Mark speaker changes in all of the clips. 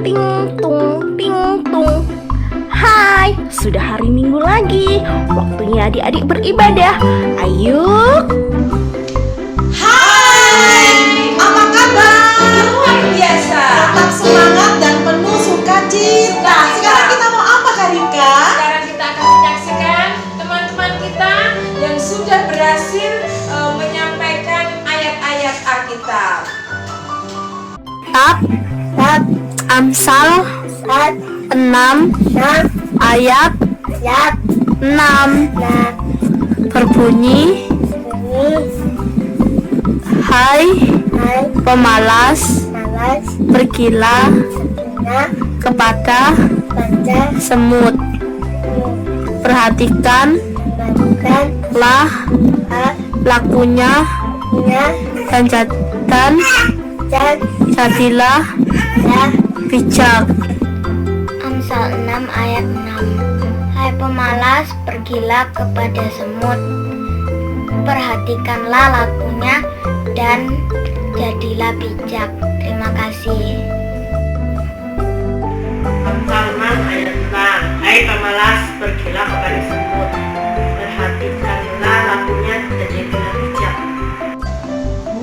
Speaker 1: ting tung ting tung. Hai, sudah hari Minggu lagi. Waktunya adik-adik beribadah. Ayo.
Speaker 2: Hai, apa kabar?
Speaker 3: Luar biasa.
Speaker 2: Tetap semangat dan penuh sukacita. Sekarang kita mau apa, Kak Rika?
Speaker 3: Sekarang kita akan menyaksikan teman-teman kita yang sudah berhasil menyampaikan ayat-ayat Alkitab.
Speaker 1: Amsal 6 ayat 6 berbunyi, Hai pemalas, pergilah kepada semut, perhatikanlah lakunya dan jadilah bijak.
Speaker 4: Amsal 6 ayat 6. Hai pemalas, pergilah kepada semut, perhatikanlah lakunya dan jadilah bijak. Terima kasih.
Speaker 5: Amsal 6 ayat 6. Hai pemalas, pergilah kepada semut, perhatikanlah lakunya dan jadilah bijak.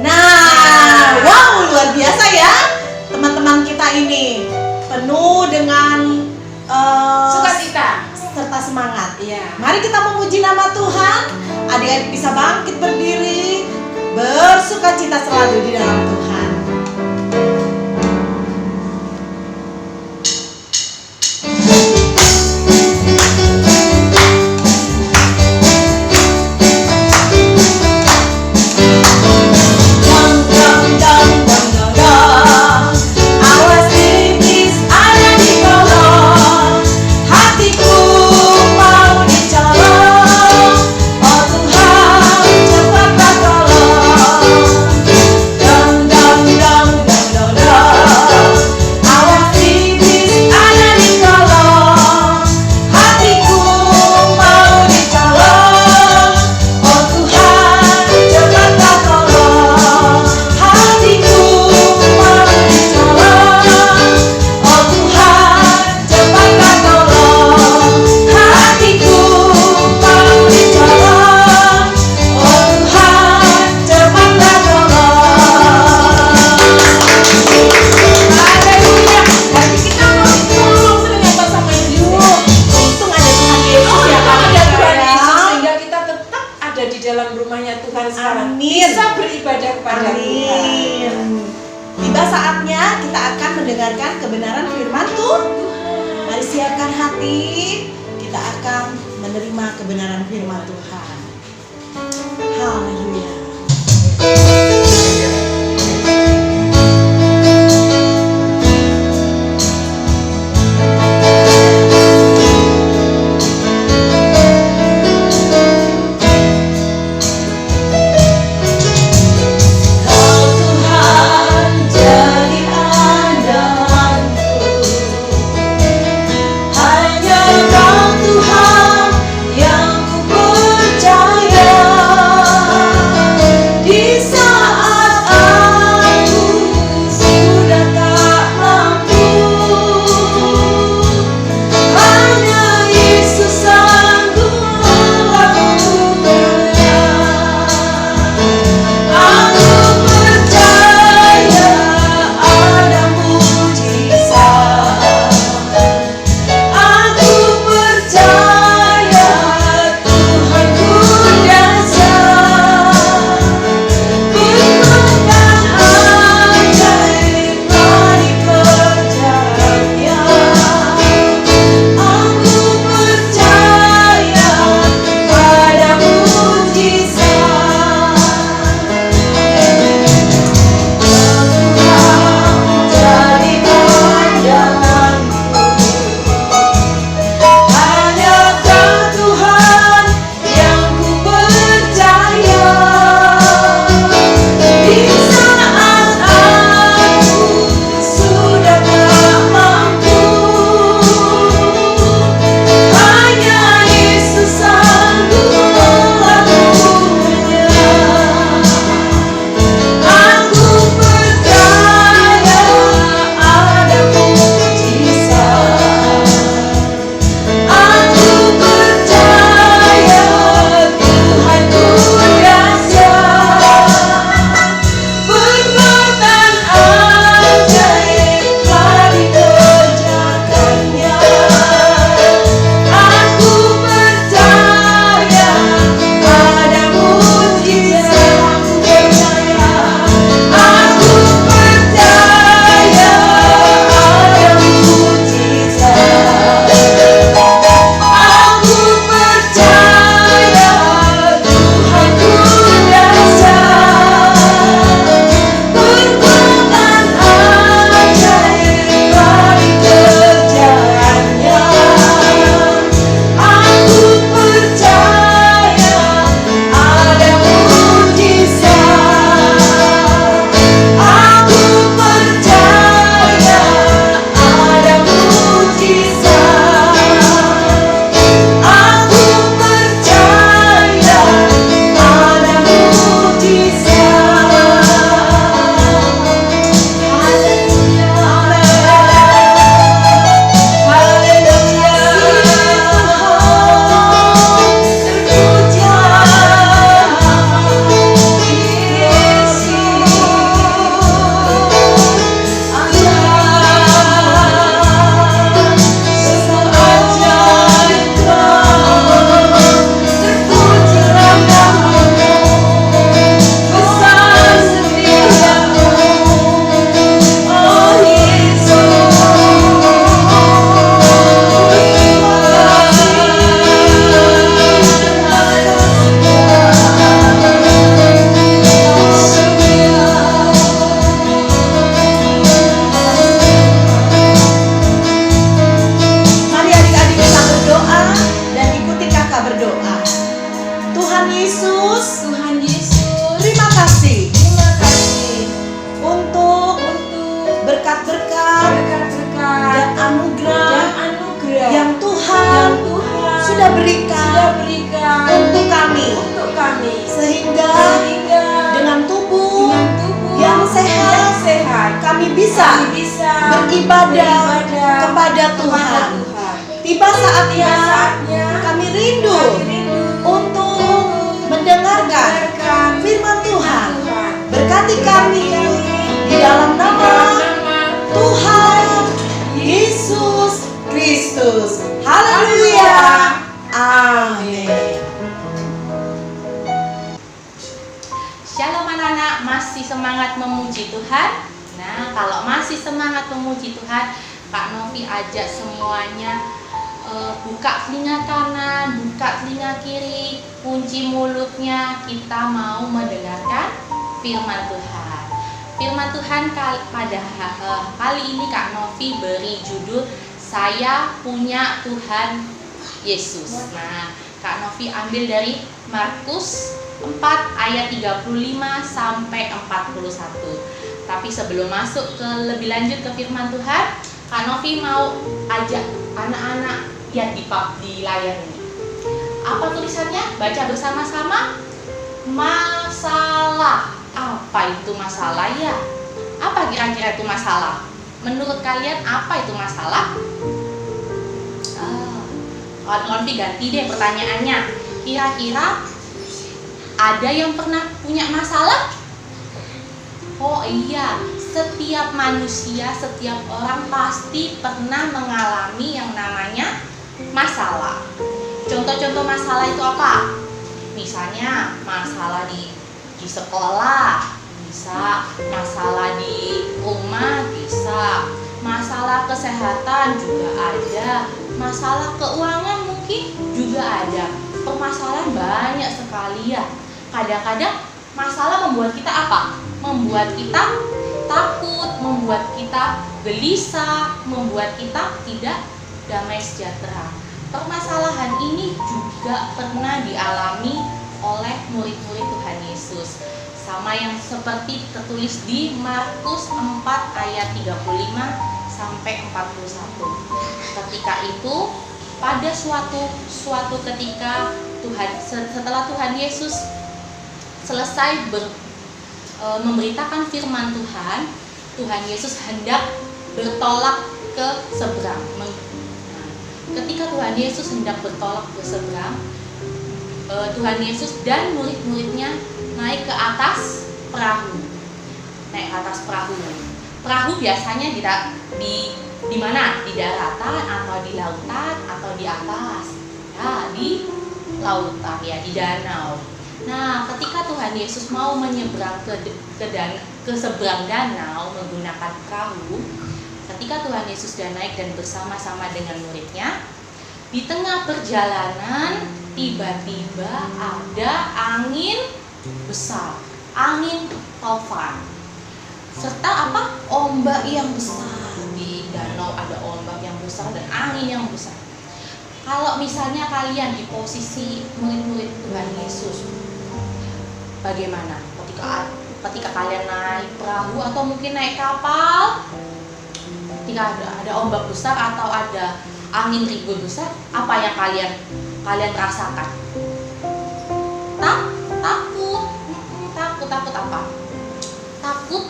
Speaker 2: Nah, wow, luar biasa ya. Teman-teman kita ini penuh dengan
Speaker 3: Sukacita.
Speaker 2: serta semangat.
Speaker 3: Iya.
Speaker 2: Mari kita memuji nama Tuhan. Adik-adik bisa bangkit berdiri, bersukacita selalu di dalam Tuhan.
Speaker 3: Dalam rumahnya Tuhan sekarang
Speaker 2: Amin.
Speaker 3: bisa beribadah kepada Tuhan.
Speaker 2: Amin. Tiba saatnya kita akan mendengarkan kebenaran firman Tuhan. Mari siapkan hati, kita akan menerima kebenaran firman Tuhan. Haleluya.
Speaker 5: Tuhan yang ku percaya.
Speaker 2: berkat-berkat
Speaker 3: berkat-berkat
Speaker 2: dan anugerah
Speaker 3: dan anugerah
Speaker 2: yang Tuhan sudah berikan untuk kami, sehingga dengan tubuh yang sehat kami bisa beribadah kepada Tuhan. Tiba saatnya kami rindu untuk mendengarkan firman Tuhan. Berkati kami di dalam nama Tuhan Yesus Kristus. Haleluya. Amin.
Speaker 6: Shalom anak-anak, masih semangat memuji Tuhan? Nah, kalau masih semangat memuji Tuhan, Kak Novi ajak semuanya buka telinga kanan, buka telinga kiri, kunci mulutnya, kita mau mendengarkan firman Tuhan. Firman Tuhan pada kali ini Kak Novi beri judul Saya Punya Tuhan Yesus. Nah, Kak Novi ambil dari Markus 4 ayat 35 sampai 41. Tapi sebelum masuk ke lebih lanjut ke firman Tuhan, Kak Novi mau ajak anak-anak lihat di layar ini. Apa tulisannya? Baca bersama-sama. Masalah. Apa itu masalah ya? Apa kira-kira itu masalah? Menurut kalian apa itu masalah? Kak Novi ganti deh pertanyaannya. Kira-kira ada yang pernah punya masalah? Oh iya, setiap manusia, setiap orang pasti pernah mengalami yang namanya masalah. Contoh-contoh masalah itu apa? Misalnya masalah di sekolah, bisa masalah di rumah, bisa masalah kesehatan juga ada, masalah keuangan mungkin juga ada. Permasalahan banyak sekali ya. Kadang-kadang masalah membuat kita apa? Membuat kita takut, membuat kita gelisah, membuat kita tidak damai sejahtera. Permasalahan ini juga pernah dialami oleh murid-murid Tuhan Yesus. Sama yang seperti tertulis di Markus 4 ayat 35 sampai 41. Ketika itu pada suatu ketika setelah Tuhan Yesus selesai memberitakan firman Tuhan, Tuhan Yesus hendak bertolak ke seberang. Ketika Tuhan Yesus hendak bertolak ke seberang, Tuhan Yesus dan murid-muridnya naik ke atas perahu. Naik ke atas perahu. Perahu biasanya di mana? Di daratan atau di lautan atau di atas? Ya, di lautan ya, di danau. Nah, ketika Tuhan Yesus mau menyeberang ke seberang danau menggunakan perahu, ketika Tuhan Yesus sudah naik dan bersama-sama dengan muridnya, di tengah perjalanan tiba-tiba ada angin besar, angin taufan, serta apa? Ombak yang besar. Di danau ada ombak yang besar dan angin yang besar. Kalau misalnya kalian di posisi murid-murid Tuhan Yesus, bagaimana ketika kalian naik perahu atau mungkin naik kapal, ketika ada ombak besar atau ada angin ribut besar, apa yang kalian rasakan? Takut apa? Takut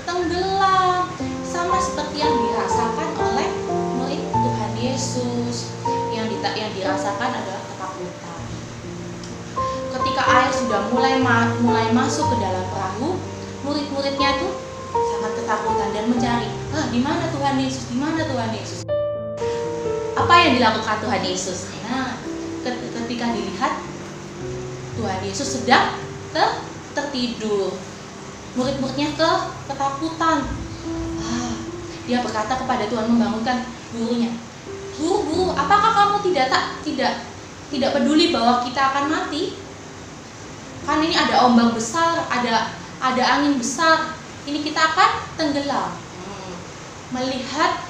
Speaker 6: tenggelam, sama seperti yang dirasakan oleh murid Tuhan Yesus. Yang dirasakan adalah ketakutan. Ketika air sudah mulai masuk ke dalam perahu, murid-muridnya tuh sangat ketakutan dan mencari, di mana Tuhan Yesus? Di mana Tuhan Yesus? Apa yang dilakukan Tuhan Yesus? Nah, ketika dilihat Tuhan Yesus sedang tertidur, murid-muridnya ketakutan. Dia berkata kepada Tuhan, membangunkan gurunya, Guru, apakah kamu tidak peduli bahwa kita akan mati? Kan ini ada ombak besar, ada angin besar, ini kita akan tenggelam. Melihat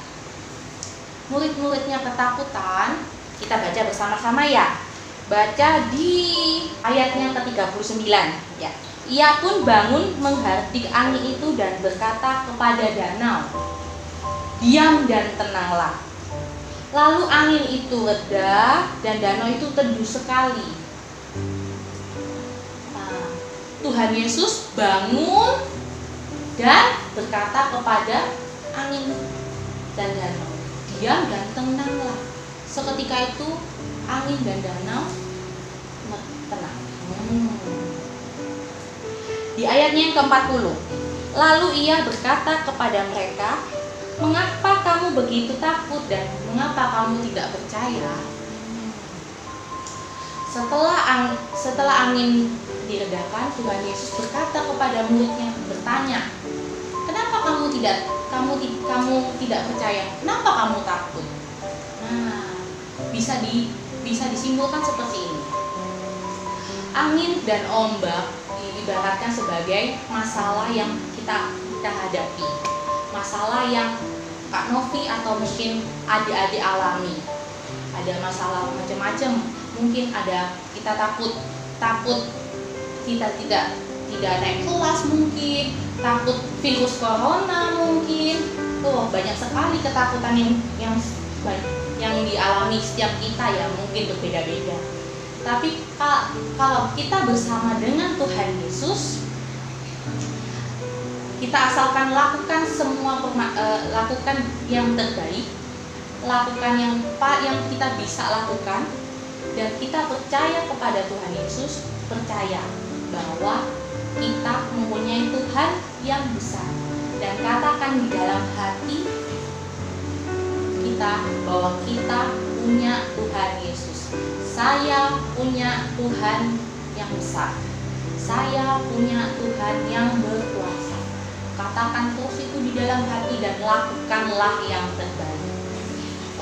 Speaker 6: murid-muridnya ketakutan, kita baca bersama-sama ya. Baca di ayatnya ke-39 ya. Ia pun bangun menghardik angin itu dan berkata kepada danau, diam dan tenanglah. Lalu angin itu reda dan danau itu teduh sekali. Nah, Tuhan Yesus bangun dan berkata kepada angin dan danau, diam dan tenanglah. Seketika itu angin dan danau tenang. Di ayatnya yang ke-40, lalu ia berkata kepada mereka, mengapa kamu begitu takut dan mengapa kamu tidak percaya? Setelah angin diredakan, Tuhan Yesus berkata kepada muridnya, bertanya, kenapa kamu tidak percaya? Kenapa kamu takut? Nah, bisa disimpulkan seperti ini. Angin dan ombak diibaratkan sebagai masalah yang kita hadapi, masalah yang Kak Novi atau mungkin adik-adik alami. Ada masalah macam-macam, mungkin ada kita takut kita tidak naik kelas, mungkin takut virus corona, mungkin banyak sekali ketakutan yang dialami setiap kita ya, mungkin berbeda-beda. Tapi kalau kita bersama dengan Tuhan Yesus, kita asalkan lakukan lakukan yang terbaik, lakukan yang kita bisa lakukan, dan kita percaya kepada Tuhan Yesus, percaya bahwa kita mempunyai Tuhan yang besar, dan katakan di dalam hati kita bahwa kita punya Tuhan Yesus. Saya punya Tuhan yang besar. Saya punya Tuhan yang berkuasa. Katakan terus itu di dalam hati dan lakukanlah yang terbaik.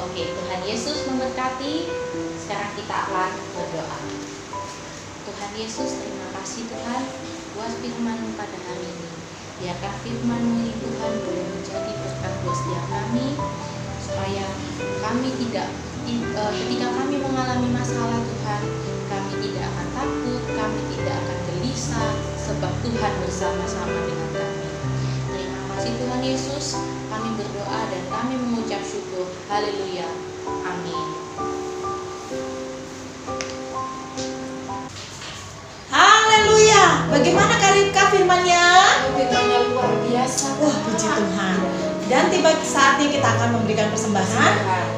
Speaker 6: Oke, Tuhan Yesus memberkati. Sekarang kita akan berdoa. Tuhan Yesus, terima kasih Tuhan buat firman-Mu pada hari ini. Biarkan firman-Mu ini Tuhan boleh menjadi berkat buat setiap kami, supaya kami ketika kami mengalami masalah Tuhan, kami tidak akan takut, kami tidak akan gelisah, sebab Tuhan bersama-sama dengan kami. Terima kasih Tuhan Yesus, kami berdoa dan kami mengucap syukur. Haleluya. Amin.
Speaker 2: Haleluya. Bagaimana Kak firman-Nya?
Speaker 3: Firman-Nya luar biasa.
Speaker 2: Wah, puji Tuhan. Dan tiba saatnya kita akan memberikan persembahan.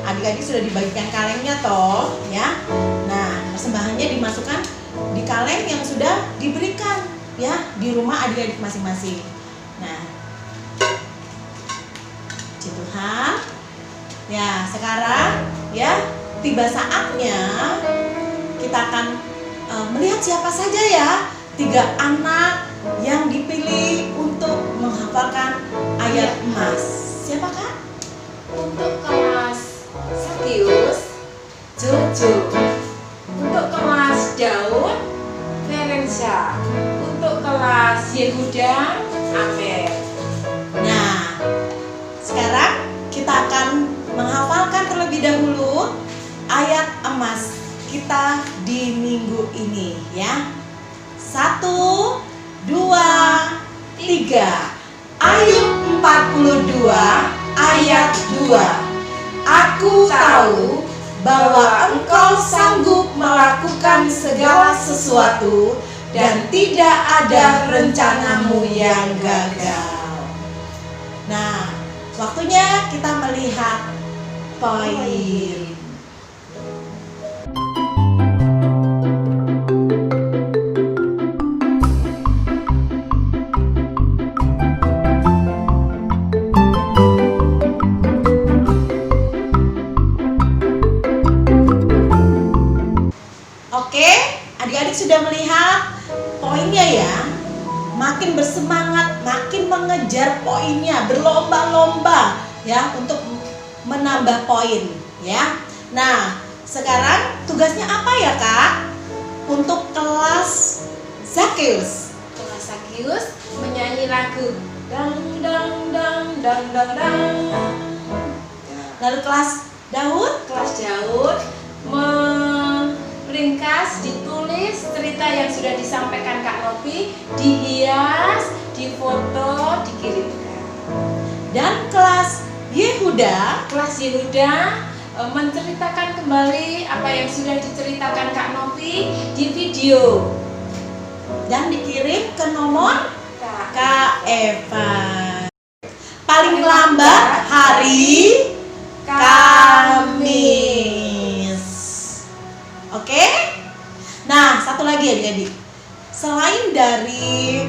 Speaker 2: Adik-adik sudah dibagikan kalengnya toh, ya. Nah, persembahannya dimasukkan di kaleng yang sudah diberikan, ya, di rumah adik-adik masing-masing. Nah, puji Tuhan. Ya, sekarang ya tiba saatnya kita akan melihat siapa saja ya 3 anak yang dipilih untuk menghafalkan ayat emas. Siapa Kak?
Speaker 3: Untuk kelas Sakius, Jojo. Untuk kelas Daud, Ferenza. Untuk kelas Yehuda, Amel.
Speaker 2: Nah, sekarang kita akan menghafalkan terlebih dahulu ayat emas kita di minggu ini ya. 1, 2, 3. Ayub 42 ayat 2. Aku tahu bahwa Engkau sanggup melakukan segala sesuatu dan tidak ada rencanamu yang gagal. Nah, waktunya kita melihat poin. Oke, adik-adik sudah melihat poinnya ya. Makin bersemangat, makin mengejar poinnya, berlomba-lomba ya untuk menambah poin ya. Nah, sekarang tugasnya apa ya Kak? Untuk kelas Sakius.
Speaker 3: Kelas Sakius menyanyi lagu dang dang dang dang dang dang.
Speaker 2: Lalu kelas Daud.
Speaker 3: Kelas Daud ringkas, ditulis cerita yang sudah disampaikan Kak Novi, dihias, difoto, dikirimkan.
Speaker 2: Dan kelas Yehuda.
Speaker 3: Kelas Yehuda menceritakan kembali apa yang sudah diceritakan Kak Novi di video
Speaker 2: dan dikirim ke nomor
Speaker 3: Kak.
Speaker 2: Kak Eva. Paling lambat hari Kamis. Oke? Nah, satu lagi adik-adik. Selain dari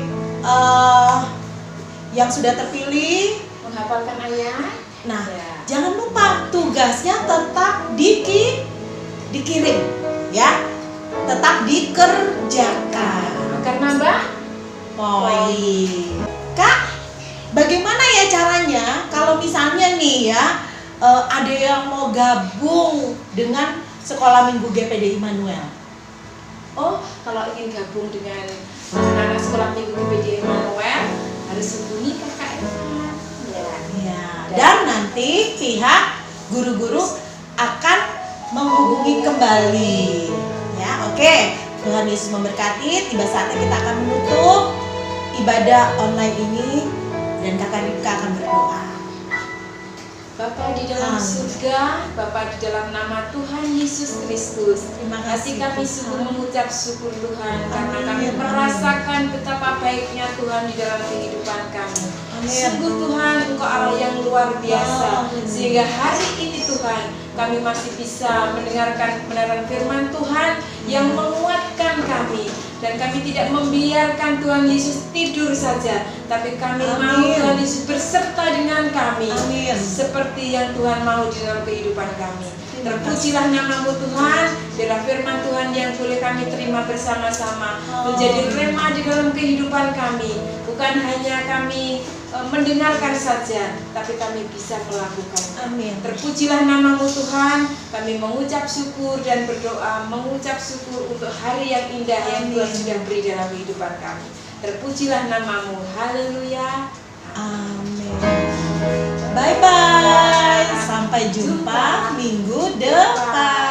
Speaker 2: yang sudah terpilih,
Speaker 3: Menghafalkan ayat.
Speaker 2: nah,
Speaker 3: Ya.
Speaker 2: jangan lupa tugasnya tetap dikirim, ya. Tetap dikerjakan.
Speaker 3: Akan nambah
Speaker 2: Poin. Kak, bagaimana ya caranya kalau misalnya nih ya ada yang mau gabung dengan Sekolah Minggu GPD Immanuel?
Speaker 3: Oh, kalau ingin gabung dengan anak-anak sekolah minggu GPD Immanuel harus hubungi Kakak Eva.
Speaker 2: Ya, dan nanti pihak guru-guru akan menghubungi kembali. Ya, oke. Tuhan Yesus memberkati. Tiba saatnya kita akan menutup ibadah online ini dan Kakak Ripka akan berdoa.
Speaker 3: Bapa di dalam
Speaker 2: Amin.
Speaker 3: surga, Bapa di dalam nama Tuhan Yesus Kristus.
Speaker 2: Terima
Speaker 3: Hati
Speaker 2: kasih
Speaker 3: kami
Speaker 2: Tuhan.
Speaker 3: sungguh mengucap syukur Tuhan karena
Speaker 2: Amin.
Speaker 3: kami
Speaker 2: Amin.
Speaker 3: merasakan betapa baiknya Tuhan di dalam kehidupan kami.
Speaker 2: Amin.
Speaker 3: Sungguh Tuhan, Engkau Allah yang luar biasa.
Speaker 2: Amin.
Speaker 3: Sehingga hari ini Tuhan, kami masih bisa mendengarkan kebenaran firman Tuhan yang menguatkan kami. Dan kami tidak membiarkan Tuhan Yesus tidur saja, tapi kami mau
Speaker 2: Amin.
Speaker 3: Tuhan Yesus berserta dengan kami.
Speaker 2: Amin.
Speaker 3: Seperti yang Tuhan mau di dalam kehidupan kami. Terpujilah namamu Tuhan, biarlah firman Tuhan yang boleh kami terima bersama-sama menjadi rema di dalam kehidupan kami. Bukan hanya kami mendengarkan saja, tapi kami bisa melakukannya.
Speaker 2: Amin.
Speaker 3: Terpujilah namamu Tuhan, kami mengucap syukur dan berdoa, mengucap syukur untuk hari yang indah yang
Speaker 2: Amin.
Speaker 3: Tuhan sudah beri dalam kehidupan kami. Terpujilah namamu, haleluya.
Speaker 2: Amin. Bye bye. Sampai jumpa minggu depan.